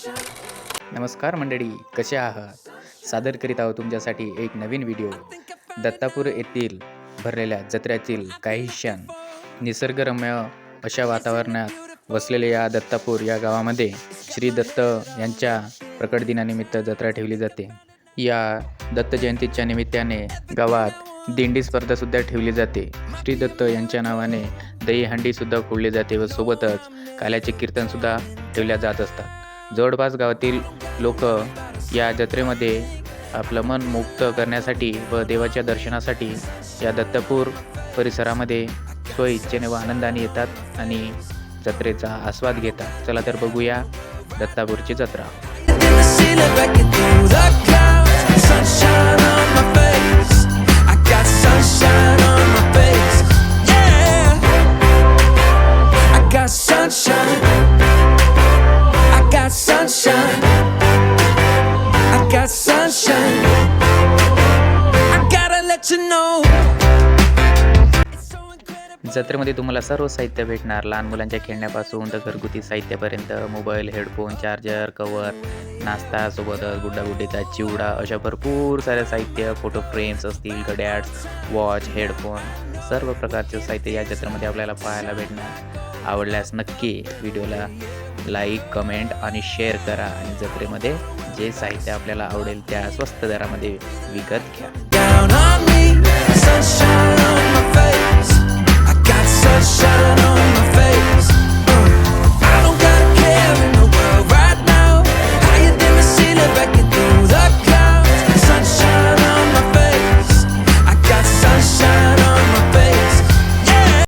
नमस्कार मंडळी, कसे आहात? सादर करीत आहोत तुमच्यासाठी एक नवीन व्हिडिओ. दत्तापूर येथील भरलेल्या जत्रेतील काही क्षण. निसर्गरम्य अशा वातावरणात वसलेल्या या दत्तापूर या गावामध्ये श्री दत्त यांच्या प्रकट दिनानिमित्त जत्रा ठेवली जाते. या दत्त जयंतीच्या निमित्ताने गावात दिंडी स्पर्धासुद्धा ठेवली जाते. श्री दत्त यांच्या नावाने दहीहंडीसुद्धा फोडली जाते व सोबतच काल्याचे कीर्तनसुद्धा ठेवल्या जात असतात. जवळपास गावातील लोक या जत्रेमध्ये आपलं मन मुक्त करण्यासाठी व देवाच्या दर्शनासाठी या दत्तपूर परिसरामध्ये स्वइच्छेने व आनंदाने येतात आणि जत्रेचा आस्वाद घेतात. चला तर बघूया दत्तापूरची जत्रा. जत्रेमध्ये तुम्हाला सर्व साहित्य भेटणार. लहान मुलांच्या खेळण्यापासून तर घरगुती साहित्यापर्यंत मोबाईल, हेडफोन, चार्जर, कवर, नाश्ता, सोबतच गुड्डागुड्डीचा चिवडा अशा भरपूर सारे साहित्य, फोटो फ्रेम्स असतील, घड्याळ, वॉच, हेडफोन सर्व प्रकारचे साहित्य या जत्रेमध्ये आपल्याला पाहायला भेटणार. आवडल्यास नक्की व्हिडिओला लाईक, कमेंट आणि शेअर करा आणि जत्रेमध्ये जे साहित्य आपल्याला आवडेल त्या स्वस्त दरामध्ये विकत घ्या. Sunshine on my face.